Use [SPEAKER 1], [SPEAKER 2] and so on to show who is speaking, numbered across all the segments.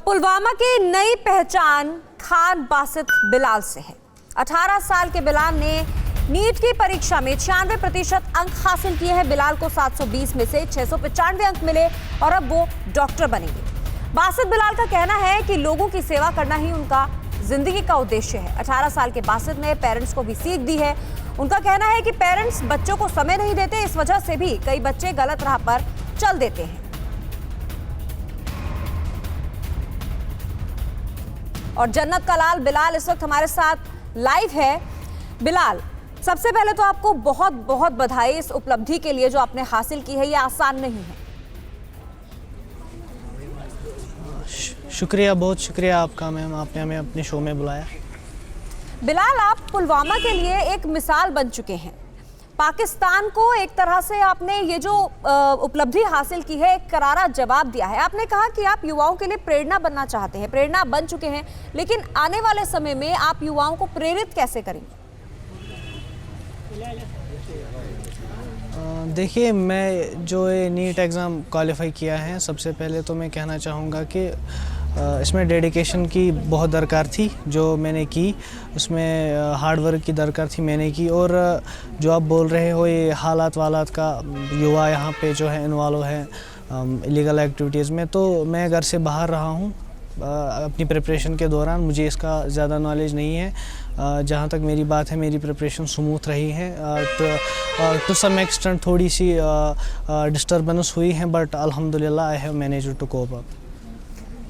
[SPEAKER 1] पुलवामा की नई पहचान खान बासित बिलाल से है। 18 साल के बिलाल ने नीट की परीक्षा में 96% अंक हासिल किए हैं। बिलाल को 720 में से 695 अंक मिले और अब वो डॉक्टर बनेंगे। बासित बिलाल का कहना है कि लोगों की सेवा करना ही उनका जिंदगी का उद्देश्य है। 18 साल के बासित ने पेरेंट्स को भी सीख दी है। उनका कहना है कि पेरेंट्स बच्चों को समय नहीं देते, इस वजह से भी कई बच्चे गलत राह पर चल देते हैं। और जन्नत का लाल बिलाल इस वक्त हमारे साथ लाइव है। बिलाल, सबसे पहले तो आपको बहुत बहुत बधाई इस उपलब्धि के लिए जो आपने हासिल की है। ये आसान नहीं है।
[SPEAKER 2] शुक्रिया, बहुत शुक्रिया आपका मैम, आपने हमें अपने शो में बुलाया।
[SPEAKER 1] बिलाल, आप पुलवामा के लिए एक मिसाल बन चुके हैं। पाकिस्तान को एक तरह से आपने ये जो उपलब्धि हासिल की है, एक करारा जवाब दिया है। आपने कहा कि आप युवाओं के लिए प्रेरणा बनना चाहते हैं, प्रेरणा बन चुके हैं, लेकिन आने वाले समय में आप युवाओं को प्रेरित कैसे करेंगे?
[SPEAKER 2] देखिए, मैं जो ये नीट एग्ज़ाम क्वालिफाई किया है, सबसे पहले तो मैं कहना चाहूँगा कि इसमें डेडिकेशन की बहुत दरकार थी जो मैंने की, उसमें हार्ड वर्क की दरकार थी मैंने की। और जो आप बोल रहे हो ये हालात वालात का, युवा यहाँ पे जो है इन्वॉल्व है इलीगल एक्टिविटीज़ में, तो मैं घर से बाहर रहा हूँ अपनी प्रिपरेशन के दौरान। मुझे इसका ज़्यादा नॉलेज नहीं है। जहाँ तक मेरी बात है, मेरी प्रिपरेशन स्मूथ रही है। टू सम एक्सटेंट थोड़ी सी डिस्टर्बेंस हुई है, बट अल्हम्दुलिल्लाह I have managed to cope up.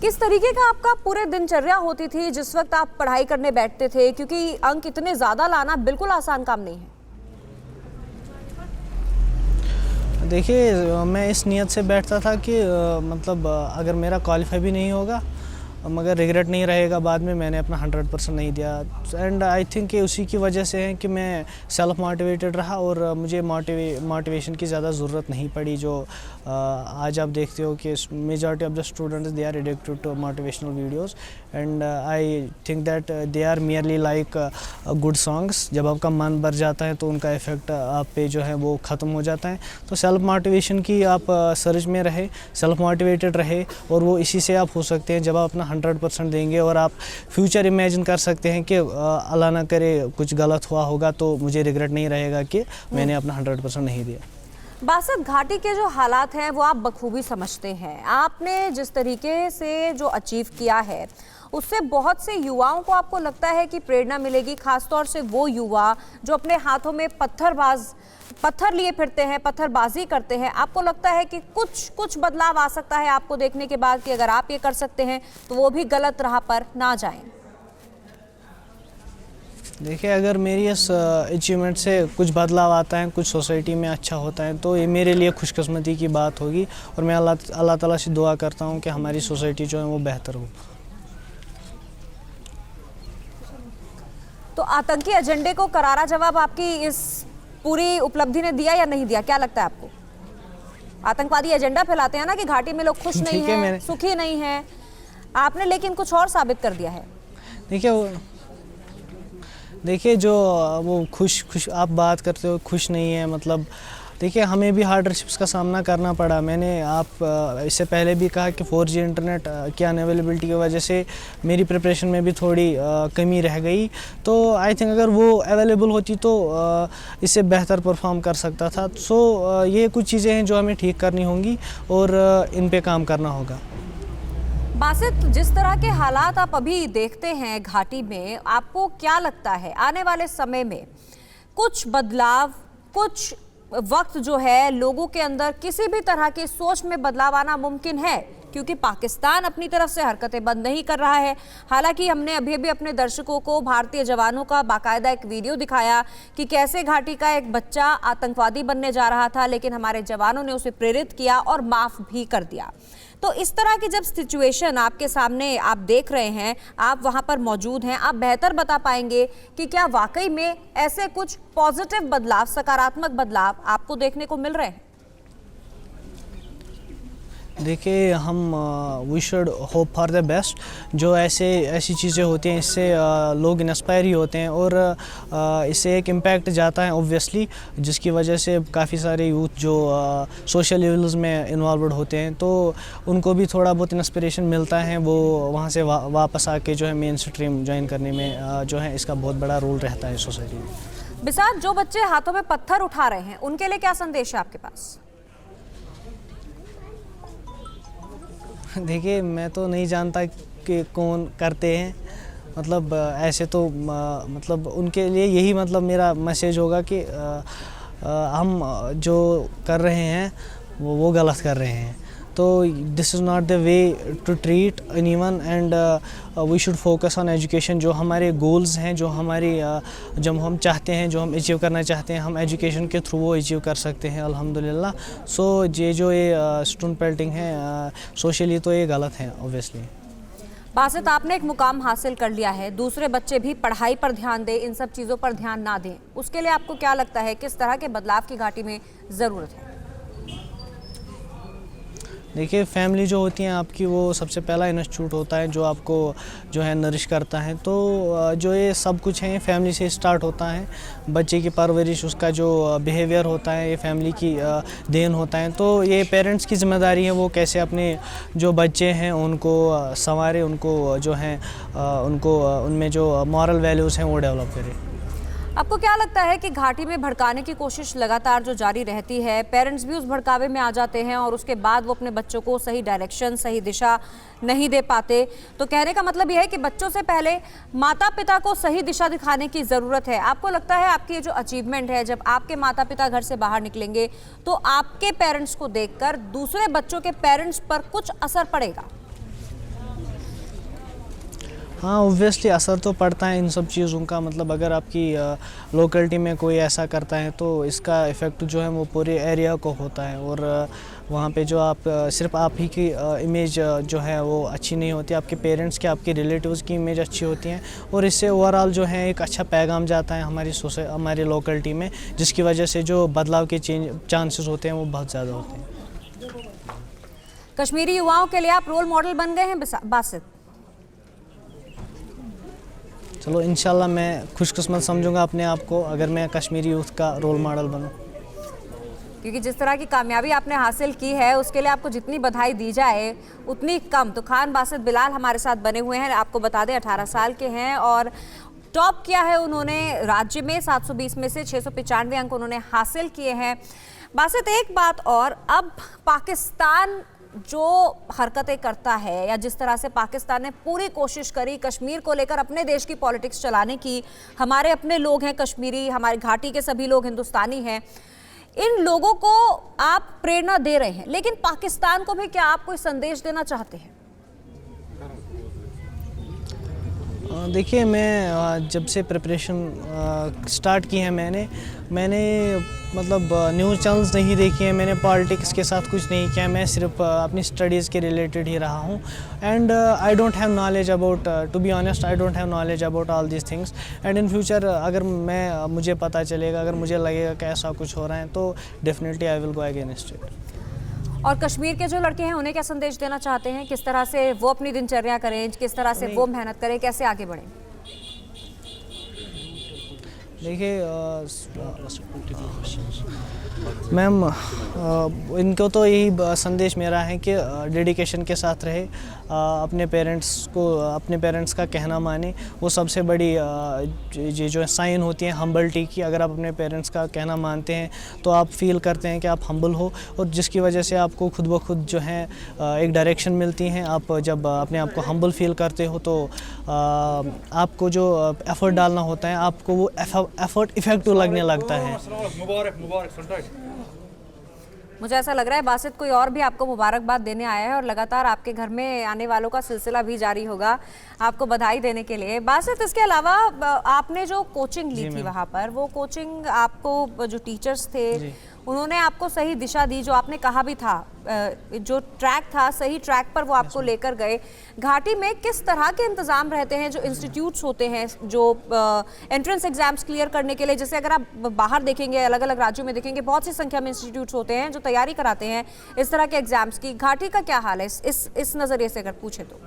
[SPEAKER 1] किस तरीके का आपका पूरे दिनचर्या होती थी जिस वक्त आप पढ़ाई करने बैठते थे? क्योंकि अंक इतने ज़्यादा लाना बिल्कुल आसान काम नहीं है।
[SPEAKER 2] देखिए, मैं इस नियत से बैठता था कि मतलब अगर मेरा क्वालिफाई भी नहीं होगा मगर रिग्रेट नहीं रहेगा बाद में, मैंने अपना 100% नहीं दिया। एंड आई थिंक कि उसी की वजह से है कि मैं सेल्फ मोटिवेटेड रहा और मुझे मोटिवेशन की ज़्यादा ज़रूरत नहीं पड़ी। जो आज आप देखते हो कि majority of the students they are addicted to motivational videos, and I think that they are merely like good songs. जब आपका मन भर जाता है तो उनका इफ़ेक्ट आप पे जो है वो ख़त्म हो जाता है। तो सेल्फ मोटिवेशन की आप सर्च में रहे, सेल्फ मोटिवेटेड रहे, और वो इसी से आप हो सकते हैं जब आप अपना 100% देंगे और आप फ्यूचर इमेजिन कर सकते हैं कि अल्लाह ना करे कुछ गलत हुआ होगा तो मुझे रिग्रेट नहीं रहेगा कि मैंने अपना 100% नहीं दिया।
[SPEAKER 1] बासित, घाटी के जो हालात हैं वो आप बखूबी समझते हैं। आपने जिस तरीके से जो अचीव किया है उससे बहुत से युवाओं को आपको लगता है कि प्रेरणा मिलेगी, खासतौर से वो युवा जो अपने हाथों में पत्थर लिए फिरते हैं, पत्थरबाजी करते हैं। आपको लगता है कि कुछ बदलाव आ सकता है आपको देखने के बाद कि अगर आप ये कर सकते हैं तो वो भी गलत राह पर ना जाएं?
[SPEAKER 2] देखिए, अगर मेरी इस अचीवमेंट से कुछ बदलाव आता है, कुछ सोसाइटी में अच्छा होता है, तो ये मेरे लिए खुशकिस्मती की बात होगी। और मैं अल्लाह ताला से दुआ करता हूँ कि हमारी सोसाइटी जो है वो बेहतर हो।
[SPEAKER 1] तो आतंकी एजेंडे को करारा जवाब आपकी इस पूरी उपलब्धि ने दिया या नहीं दिया? क्या लगता है आपको? आतंकवादी एजेंडा फैलाते हैं ना कि घाटी में लोग खुश नहीं हैं, सुखी नहीं हैं। आपने लेकिन कुछ और साबित कर दिया है।
[SPEAKER 2] देखिए जो वो खुश आप बात करते हो, खुश नहीं है, मतलब देखिए हमें भी हार्डशिप्स का सामना करना पड़ा। मैंने इससे पहले भी कहा कि 4G इंटरनेट की अनअवेलेबिलिटी की वजह से मेरी प्रिपरेशन में भी थोड़ी कमी रह गई। तो आई थिंक अगर वो अवेलेबल होती तो इससे बेहतर परफॉर्म कर सकता था। सो ये कुछ चीज़ें हैं जो हमें ठीक करनी होंगी और इन पे काम करना होगा।
[SPEAKER 1] बासित, जिस तरह के हालात आप अभी देखते हैं घाटी में, आपको क्या लगता है आने वाले समय में कुछ बदलाव, कुछ वक्त जो है लोगों के अंदर किसी भी तरह की सोच में बदलाव आना मुमकिन है? क्योंकि पाकिस्तान अपनी तरफ से हरकतें बंद नहीं कर रहा है। हालांकि हमने अभी भी अपने दर्शकों को भारतीय जवानों का बाकायदा एक वीडियो दिखाया कि कैसे घाटी का एक बच्चा आतंकवादी बनने जा रहा था, लेकिन हमारे जवानों ने उसे प्रेरित किया और माफ भी कर दिया। तो इस तरह की जब सिचुएशन आपके सामने आप देख रहे हैं, आप वहां पर मौजूद हैं, आप बेहतर बता पाएंगे कि क्या वाकई में ऐसे कुछ पॉजिटिव बदलाव, सकारात्मक बदलाव आपको देखने को मिल रहे हैं?
[SPEAKER 2] देखिए हम we should hope for the best. जो ऐसी चीज़ें होती हैं इससे लोग इंस्पायर ही होते हैं और इससे एक इम्पैक्ट जाता है ऑब्वियसली, जिसकी वजह से काफ़ी सारे यूथ जो सोशल इवेंट्स में इन्वॉल्वड होते हैं तो उनको भी थोड़ा बहुत इंस्पिरेशन मिलता है। वो वहाँ से वापस आके जो है मेन स्ट्रीम ज्वाइन करने में जो है इसका बहुत बड़ा रोल रहता है सोसाइटी में।
[SPEAKER 1] बिसात, जो बच्चे हाथों में पत्थर उठा रहे हैं उनके लिए क्या संदेश है आपके पास?
[SPEAKER 2] देखिए मैं तो नहीं जानता कि कौन करते हैं, मतलब ऐसे तो मतलब उनके लिए यही मतलब मेरा मैसेज होगा कि हम जो कर रहे हैं वो गलत कर रहे हैं। तो this is not the way to treat anyone and we should focus on education. जो हमारे गोल्स हैं, जो हमारी जो हम चाहते हैं, जो हम अचीव करना चाहते हैं, हम एजुकेशन के थ्रू वो अचीव कर सकते हैं अल्हम्दुलिल्लाह। सो ये स्टूडेंट पेल्टिंग है सोशली तो ये गलत है ऑब्वियसली।
[SPEAKER 1] बासित, आपने एक मुकाम हासिल कर लिया है, दूसरे बच्चे भी पढ़ाई पर ध्यान दें, इन सब चीज़ों पर ध्यान ना दें, उसके लिए आपको क्या लगता है किस तरह के बदलाव की घाटी में ज़रूरत है?
[SPEAKER 2] देखिए फैमिली जो होती है आपकी वो सबसे पहला इंस्टीट्यूट होता है जो आपको जो है नरिश करता है। तो जो ये सब कुछ है फैमिली से स्टार्ट होता है। बच्चे की परवरिश, उसका जो बिहेवियर होता है ये फैमिली की देन होता है। तो ये पेरेंट्स की जिम्मेदारी है वो कैसे अपने जो बच्चे हैं उनको संवारे, उनको जो है उनको उनमें जो मॉरल वैल्यूज़ हैं वो डेवलप करें।
[SPEAKER 1] आपको क्या लगता है कि घाटी में भड़काने की कोशिश लगातार जो जारी रहती है, पेरेंट्स भी उस भड़कावे में आ जाते हैं और उसके बाद वो अपने बच्चों को सही डायरेक्शन, सही दिशा नहीं दे पाते, तो कहने का मतलब यह है कि बच्चों से पहले माता पिता को सही दिशा दिखाने की ज़रूरत है। आपको लगता है आपकी ये जो अचीवमेंट है, जब आपके माता पिता घर से बाहर निकलेंगे तो आपके पेरेंट्स को देखकर दूसरे बच्चों के पेरेंट्स पर कुछ असर पड़ेगा?
[SPEAKER 2] हाँ ऑब्वियसली असर तो पड़ता है इन सब चीज़ों का। मतलब अगर आपकी लोकेलिटी में कोई ऐसा करता है तो इसका इफ़ेक्ट जो है वो पूरे एरिया को होता है और वहाँ पे जो आप सिर्फ आप ही की इमेज जो है वो अच्छी नहीं होती, आपके पेरेंट्स की, आपके रिलेटिव्स की इमेज अच्छी होती है और इससे ओवरऑल जो है एक अच्छा पैगाम जाता है हमारी लोकेलिटी में, जिसकी वजह से जो बदलाव के चांसेस होते हैं वो बहुत ज़्यादा होते हैं।
[SPEAKER 1] कश्मीरी युवाओं के लिए आप रोल मॉडल बन गए हैं बासित।
[SPEAKER 2] चलो इंशाल्लाह मैं खुशकिस्मत समझूंगा अपने आप को अगर मैं कश्मीरी यूथ का रोल मॉडल बनूं,
[SPEAKER 1] क्योंकि जिस तरह की कामयाबी आपने हासिल की है उसके लिए आपको जितनी बधाई दी जाए उतनी कम। तो खान बासित बिलाल हमारे साथ बने हुए हैं, आपको बता दें 18 साल के हैं और टॉप किया है उन्होंने राज्य में। 720 में से 695 अंक उन्होंने हासिल किए हैं। बासित, एक बात और, अब पाकिस्तान जो हरकतें करता है या जिस तरह से पाकिस्तान ने पूरी कोशिश करी कश्मीर को लेकर अपने देश की पॉलिटिक्स चलाने की, हमारे अपने लोग हैं कश्मीरी, हमारी घाटी के सभी लोग हिंदुस्तानी हैं, इन लोगों को आप प्रेरणा दे रहे हैं, लेकिन पाकिस्तान को भी क्या आप कोई संदेश देना चाहते हैं?
[SPEAKER 2] देखिए मैं जब से प्रिपरेशन स्टार्ट की है मैंने मतलब न्यूज़ चैनल्स नहीं देखी हैं, मैंने पॉलिटिक्स के साथ कुछ नहीं किया, मैं सिर्फ अपनी स्टडीज़ के रिलेटेड ही रहा हूँ। And I don't have knowledge about, to be honest I don't have knowledge about all this things. And in future अगर मुझे पता चलेगा, अगर मुझे लगेगा कि ऐसा कुछ हो रहा है तो definitely I will go against it.
[SPEAKER 1] और कश्मीर के जो लड़के हैं उन्हें क्या संदेश देना चाहते हैं? किस तरह से वो अपनी दिनचर्या करें, किस तरह से वो मेहनत करें, कैसे आगे बढ़ें?
[SPEAKER 2] देखिए मैम इनको तो यही संदेश मेरा है कि डेडिकेशन के साथ रहे, अपने पेरेंट्स का कहना माने। वो सबसे बड़ी ये जो साइन होती है हम्बलिटी की। अगर आप अपने पेरेंट्स का कहना मानते हैं तो आप फील करते हैं कि आप हम्बल हो और जिसकी वजह से आपको खुद ब खुद जो है एक डायरेक्शन मिलती है। आप जब अपने आप को हम्बल फील करते हो तो आपको जो एफर्ट डालना होता है आपको वो एफर्ट इफेक्टिव लगने लगता है।
[SPEAKER 1] मुझे ऐसा लग रहा है बासित कोई और भी आपको मुबारकबाद देने आया है और लगातार आपके घर में आने वालों का सिलसिला भी जारी होगा आपको बधाई देने के लिए। बासित, इसके अलावा आपने जो कोचिंग ली थी वहाँ पर, वो कोचिंग आपको जो टीचर्स थे उन्होंने आपको सही दिशा दी, जो आपने कहा भी था, जो ट्रैक था सही ट्रैक पर वो आपको लेकर गए। घाटी में किस तरह के इंतजाम रहते हैं, जो इंस्टीट्यूट्स होते हैं जो एंट्रेंस एग्जाम्स क्लियर करने के लिए, जैसे अगर आप बाहर देखेंगे, अलग अलग राज्यों में देखेंगे, बहुत सी संख्या में इंस्टीट्यूट्स होते हैं जो तैयारी कराते हैं इस तरह के एग्जाम्स की। घाटी का क्या हाल है इस नज़रिए से अगर पूछे तो?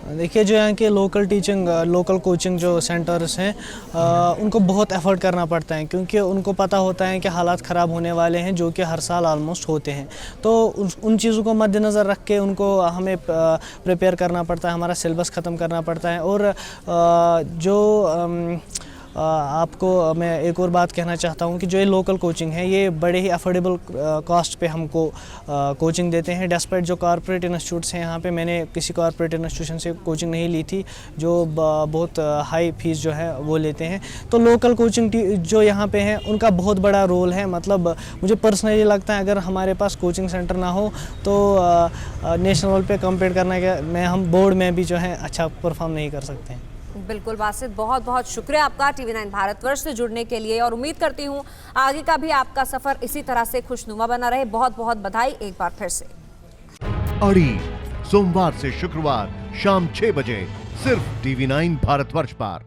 [SPEAKER 2] देखिए, जो यहाँ के लोकल कोचिंग जो सेंटर्स हैं, उनको बहुत एफर्ट करना पड़ता है, क्योंकि उनको पता होता है कि हालात ख़राब होने वाले हैं, जो कि हर साल ऑलमोस्ट होते हैं। तो उन चीज़ों को मद्देनज़र रख के उनको हमें प्रिपेयर करना पड़ता है, हमारा सिलेबस ख़त्म करना पड़ता है। और आपको मैं एक और बात कहना चाहता हूँ कि जो ये लोकल कोचिंग है, ये बड़े ही अफोर्डेबल कॉस्ट पे हमको कोचिंग देते हैं। डेस्पाइट जो कॉर्पोरेट इंस्टीट्यूट्स हैं, यहाँ पे मैंने किसी कॉर्पोरेट इंस्टीट्यूशन से कोचिंग नहीं ली थी, जो बहुत हाई फीस जो है वो लेते हैं। तो लोकल कोचिंग जो यहाँ पे हैं, उनका बहुत बड़ा रोल है। मतलब मुझे पर्सनली लगता है, अगर हमारे पास कोचिंग सेंटर ना हो तो नेशनल लेवल पे कम्पीट करने के में हम बोर्ड में भी जो है अच्छा परफॉर्म नहीं कर सकते हैं।
[SPEAKER 1] बिल्कुल बासित, बहुत बहुत शुक्रिया आपका TV9 भारतवर्ष से जुड़ने के लिए, और उम्मीद करती हूँ आगे का भी आपका सफर इसी तरह से खुशनुमा बना रहे। बहुत बहुत बधाई एक बार फिर से।
[SPEAKER 3] अड़ी सोमवार से शुक्रवार शाम 6 बजे सिर्फ TV9 भारतवर्ष पर।